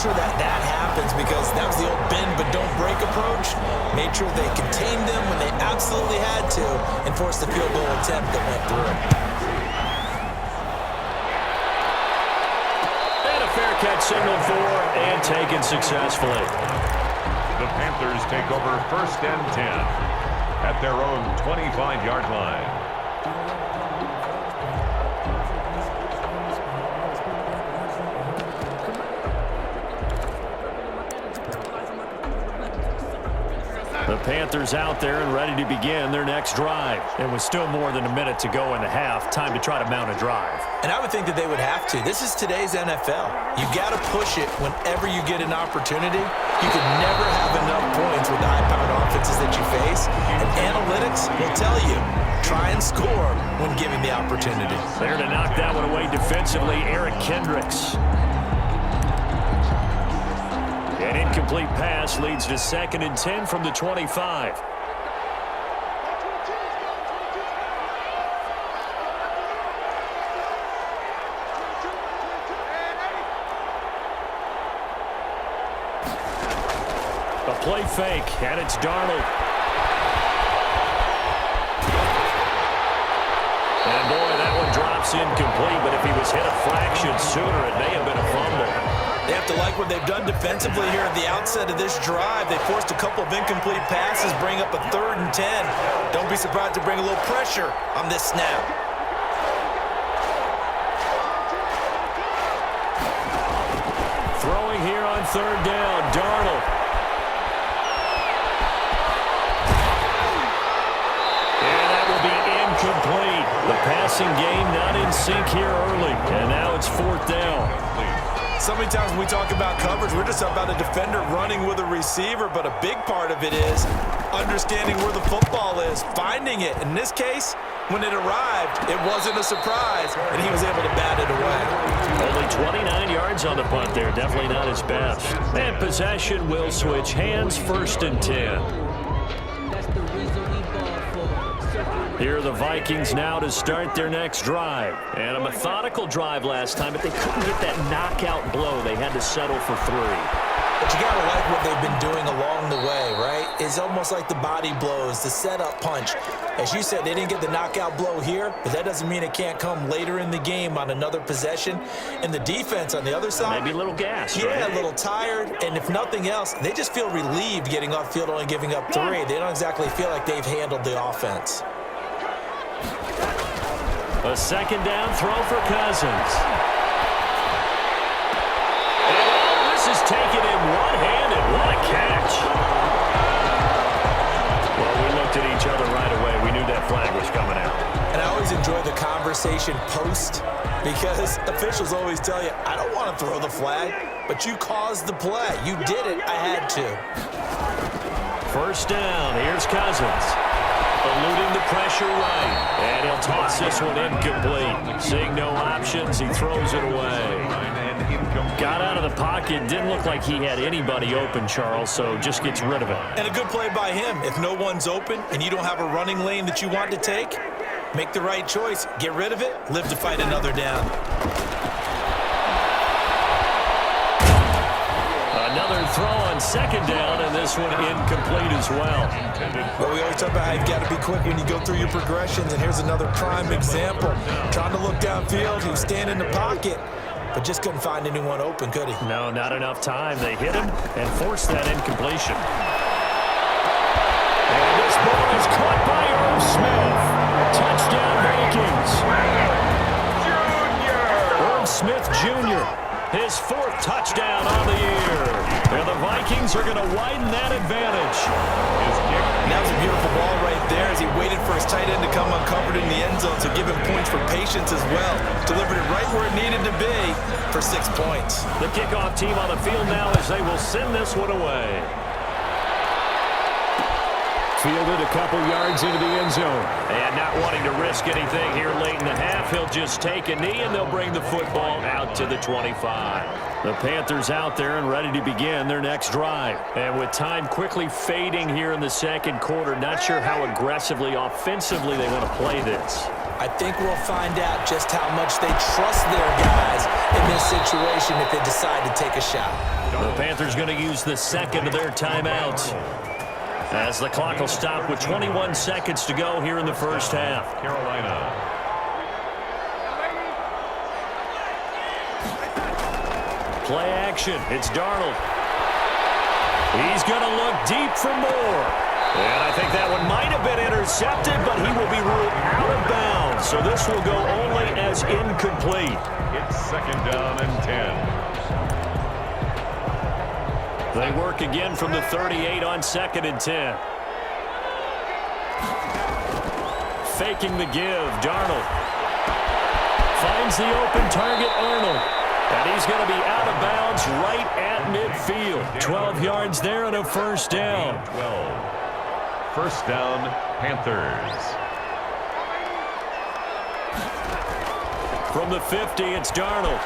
sure that that happens because that was the old bend but don't break approach. Made sure they contained them when they absolutely had to and forced the field goal attempt that went through. And a fair catch signaled for and taken successfully. The Panthers take over 1st and 10 at their own 25-yard line. The Panthers out there and ready to begin their next drive. It was still more than a minute to go in the half. Time to try to mount a drive. And I would think that they would have to. This is today's NFL. You got to push it whenever you get an opportunity. You can never have enough points with the high-powered offenses that you face. And analytics will tell you, try and score when given the opportunity. There to knock that one away defensively, Eric Kendricks. An incomplete pass leads to 2nd and 10 from the 25. A play fake, and it's Darnold. And boy, that one drops incomplete, but if he was hit a fraction sooner, it may have been a fumble. They have to like what they've done defensively here at the outset of this drive. They forced a couple of incomplete passes, bring up a 3rd and 10. Don't be surprised to bring a little pressure on this snap. Throwing here on 3rd down, Darnold. And that will be incomplete. The passing game not in sync here early, and now it's 4th down. So many times when we talk about coverage, we're just about a defender running with a receiver, but a big part of it is understanding where the football is, finding it. In this case, when it arrived, it wasn't a surprise, and he was able to bat it away. Only 29 yards on the punt there, definitely not his best. And possession will switch hands, 1st and 10. Here are the Vikings now to start their next drive. And a methodical drive last time, but they couldn't get that knockout blow. They had to settle for 3. But you got to like what they've been doing along the way, right? It's almost like the body blows, the setup punch. As you said, they didn't get the knockout blow here, but that doesn't mean it can't come later in the game on another possession. And the defense on the other side, maybe a little gassed, yeah, right? A little tired. And if nothing else, they just feel relieved getting off field only giving up 3. They don't exactly feel like they've handled the offense. A 2nd down throw for Cousins. And this is taken in one-handed. What a catch. Well, we looked at each other right away. We knew that flag was coming out. And I always enjoy the conversation post because officials always tell you, I don't want to throw the flag, but you caused the play. You did it. I had to. 1st down. Here's Cousins. Eluding the pressure right. And he'll toss this one incomplete. Seeing no options, he throws it away. Got out of the pocket. Didn't look like he had anybody open, Charles, so just gets rid of it. And a good play by him. If no one's open and you don't have a running lane that you want to take, make the right choice. Get rid of it. Live to fight another down. Another throw on 2nd down, and this one incomplete as well. Well, we always talk about how you've got to be quick when you go through your progressions, and here's another prime example. Trying to look downfield, he was standing in the pocket, but just couldn't find anyone open, could he? No, not enough time. They hit him and forced that incompletion. And this ball is caught by Irv Smith. Touchdown, Vikings. Irv Smith Jr., his 4th touchdown on the year. And the Vikings are going to widen that advantage. And that was a beautiful ball right there as he waited for his tight end to come uncovered in the end zone, so give him points for patience as well. Delivered it right where it needed to be for 6 points. The kickoff team on the field now as they will send this one away. Fielded a couple yards into the end zone. And not wanting to risk anything here late in the half, he'll just take a knee and they'll bring the football out to the 25. The Panthers out there and ready to begin their next drive. And with time quickly fading here in the 2nd quarter, not sure how aggressively, offensively they want to play this. I think we'll find out just how much they trust their guys in this situation if they decide to take a shot. The Panthers going to use the second of their timeouts, as the clock will stop with 21 seconds to go here in the first half. Carolina. Play action. It's Darnold. He's going to look deep for more. And I think that one might have been intercepted, but he will be ruled out of bounds. So this will go only as incomplete. It's second down and 10. They work again from the 38 on second and 10. Faking the give. Darnold finds the open target, Arnold. And he's going to be out of bounds right at midfield. 12 yards there and a first down. 12. First down, Panthers. From the 50, it's Darnold.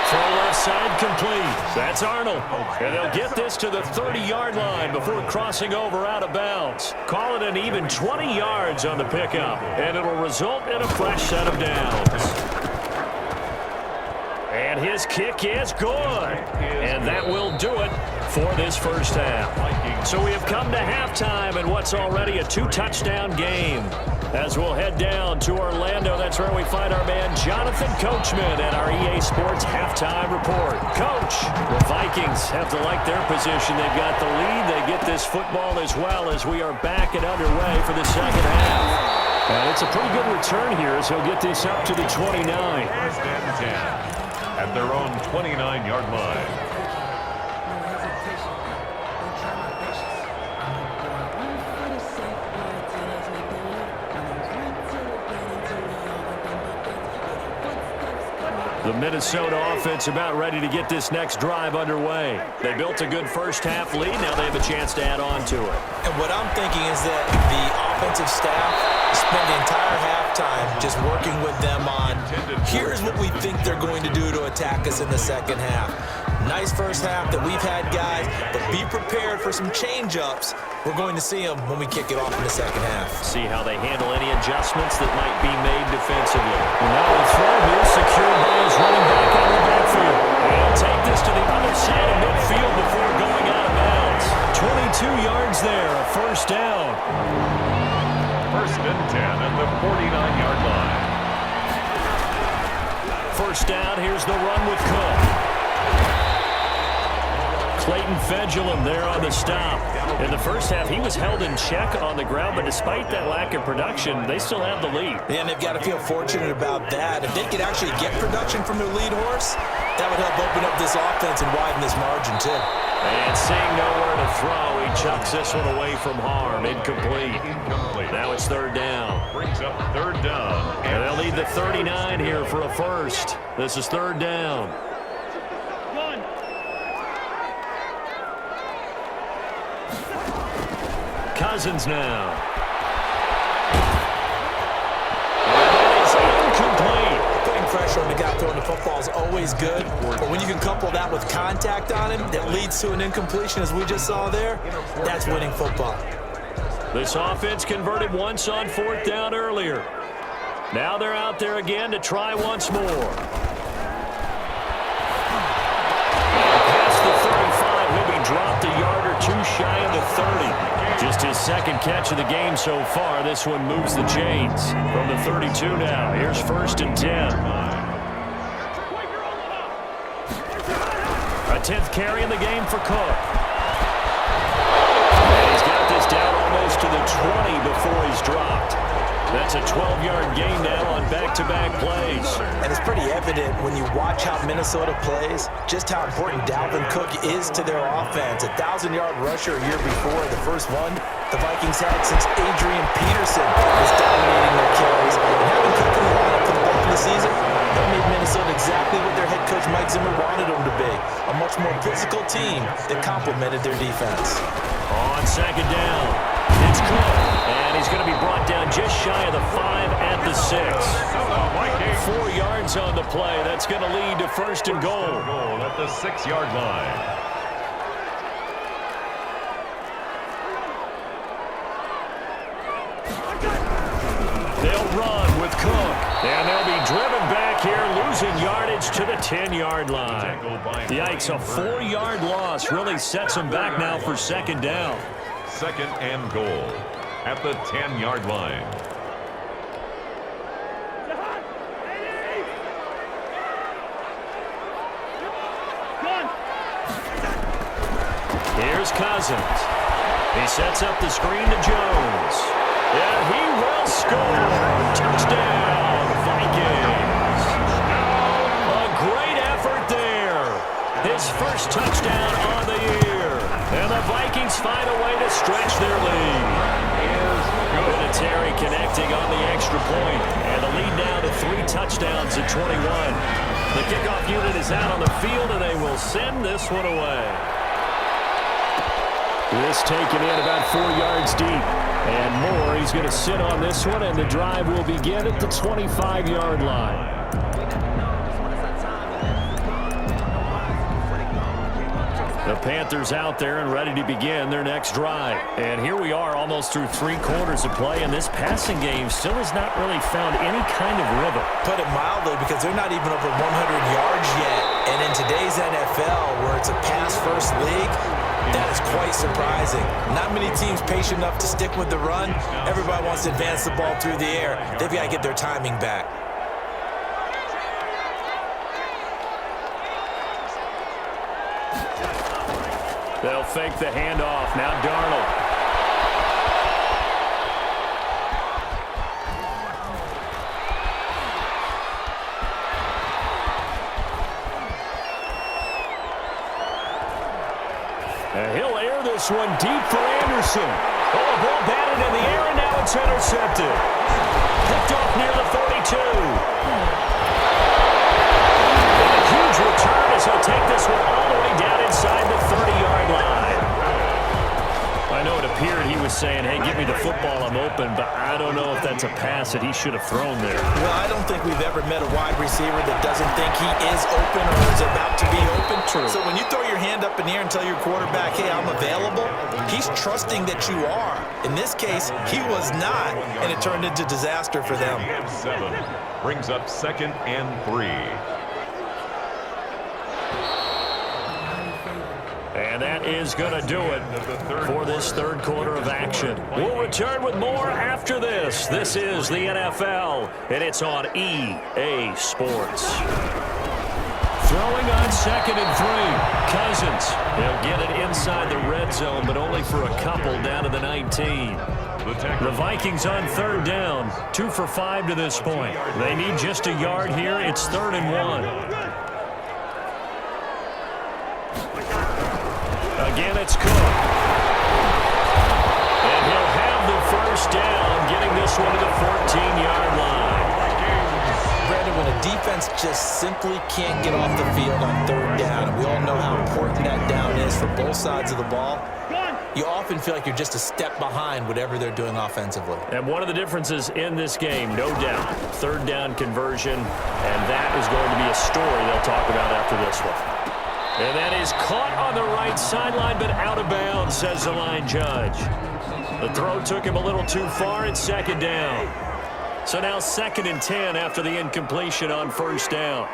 Throw left side complete. That's Arnold. And they'll get this to the 30-yard line before crossing over out of bounds. Call it an even 20 yards on the pickup. And it'll result in a fresh set of downs. And his kick is good. And that will do it for this first half. So we have come to halftime in what's already a 2-touchdown game. As we'll head down to Orlando, that's where we find our man Jonathan Coachman at our EA Sports Halftime Report. Coach, the Vikings have to like their position. They've got the lead. They get this football as well as we are back and underway for the second half. And it's a pretty good return here as he'll get this up to the 29. First and 10 at their own 29-yard line. The Minnesota offense about ready to get this next drive underway. They built a good first half lead. Now they have a chance to add on to it. And what I'm thinking is that the offensive staff spent the entire halftime just working with them on, here's what we think they're going to do to attack us in the second half. Nice first half that we've had, guys, but be prepared for some change-ups. We're going to see them when we kick it off in the second half. See how they handle any adjustments that might be made defensively. And now the throw here secured by his running back out of the backfield. He'll take this to the other side of midfield before going out of bounds. 22 yards there, a first down. First and 10 at the 49-yard line. First down, here's the run with Cook. Clayton Fedulum there on the stop. In the first half, he was held in check on the ground, but despite that lack of production, they still have the lead. Yeah, and they've got to feel fortunate about that. If they could actually get production from their lead horse, that would help open up this offense and widen this margin, too. And seeing nowhere to throw, he chucks this one away from harm. Incomplete. Now it's third down. Brings up third down. And they'll need the 39 here for a first. This is third down. Cousins now. And that is incomplete. Putting pressure on the guy throwing the football is always good, but when you can couple that with contact on him that leads to an incompletion, as we just saw there, that's winning football. This offense converted once on fourth down earlier. Now they're out there again to try once more. Past the 35, he'll be dropped a yard or two shy of the 30. Just his second catch of the game so far. This one moves the chains. From the 32 now, here's first and 10. A 10th carry in the game for Cook. And he's got this down almost to the 20 before he's dropped. That's a 12-yard gain now on back-to-back plays. And it's pretty evident when you watch how Minnesota plays, just how important Dalvin Cook is to their offense. 1,000-yard rusher a year before, the first one the Vikings had since Adrian Peterson was dominating their carries. And having Cook in the lineup for the bulk of the season, that made Minnesota exactly what their head coach Mike Zimmer wanted them to be. A much more physical team that complemented their defense. On second down, it's Cook. And he's going to be brought down just shy of the 5 at the 6. 4 yards on the play. That's going to lead to first and goal. At the 6-yard line. They'll run with Cook. And they'll be driven back here losing yardage to the 10-yard line. Yikes, a 4-yard loss really sets them back now for second down. Second and goal at the 10-yard line. Here's Cousins. He sets up the screen to Jones. And he will score. Touchdown, Vikings. A great effort there. His first touchdown on the year. And the Vikings find a way to stretch their lead. Vinatieri connecting on the extra point. And the lead now to 3 touchdowns at 21. The kickoff unit is out on the field, and they will send this one away. This taken in about 4 yards deep. And Moore, he's going to sit on this one, and the drive will begin at the 25-yard line. The Panthers out there and ready to begin their next drive. And here we are almost through 3 quarters of play, and this passing game still has not really found any kind of rhythm. Put it mildly, because they're not even over 100 yards yet. And in today's NFL, where it's a pass-first league, that is quite surprising. Not many teams patient enough to stick with the run. Everybody wants to advance the ball through the air. They've got to get their timing back. They'll fake the handoff. Now Darnold. And he'll air this one deep for Anderson. Oh, a ball batted in the air, and now it's intercepted. Picked off near the 32. And a huge return as he'll take this one all the way down inside the 30-yard line. I know it appeared he was saying, hey, give me the football, I'm open, but I don't know if that's a pass that he should have thrown there. Well, I don't think we've ever met a wide receiver that doesn't think he is open or is about to be open. True. So when you throw your hand up in the air and tell your quarterback, hey, I'm available, he's trusting that you are. In this case, he was not, and it turned into disaster for them. 7 brings up second and 3. And that is going to do it for this third quarter of action. We'll return with more after this. This is the NFL, and it's on EA Sports. Throwing on second and 3. Cousins. He'll get it inside the red zone, but only for a couple down to the 19. The Vikings on third down. 2 for 5 to this point. They need just a yard here. It's 3rd and 1. Again, it's Cook. And he'll have the first down, getting this one to the 14-yard line. Brandon, when a defense just simply can't get off the field on third down, and we all know how important that down is for both sides of the ball, you often feel like you're just a step behind whatever they're doing offensively. And one of the differences in this game, no doubt, third down conversion, and that is going to be a story they'll talk about after this one. And that is caught on the right sideline, but out of bounds, says the line judge. The throw took him a little too far. It's second down. So now 2nd and 10 after the incompletion on first down.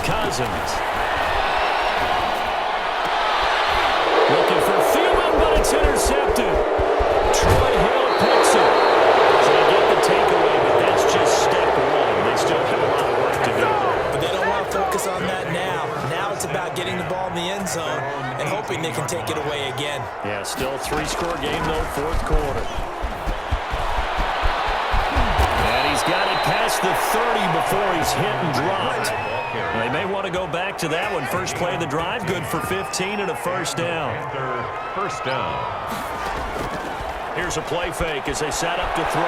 Cousins. Looking for Thielen, but it's intercepted. Troy Hill picks it. So they get the takeaway, but that's just step 1. They still have a lot of work to do. But they don't want to focus on that now. Now it's about getting the ball in the end zone and hoping they can take it away again. Yeah, still 3-score game, though, 4th quarter. And he's got it past the 30 before he's hit and dropped. They may want to go back to that one. First play of the drive, good for 15 and a first down. First down. Here's a play fake as they set up to throw.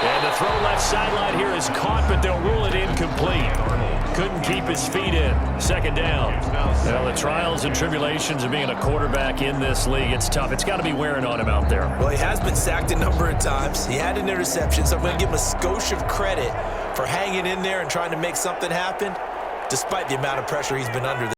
And the throw left sideline here is caught, but they'll rule it incomplete. Couldn't keep his feet in. Second down. Well, the trials and tribulations of being a quarterback in this league, it's tough. It's got to be wearing on him out there. Well, he has been sacked a number of times. He had an interception, so I'm going to give him a skosh of credit for hanging in there and trying to make something happen, despite the amount of pressure he's been under.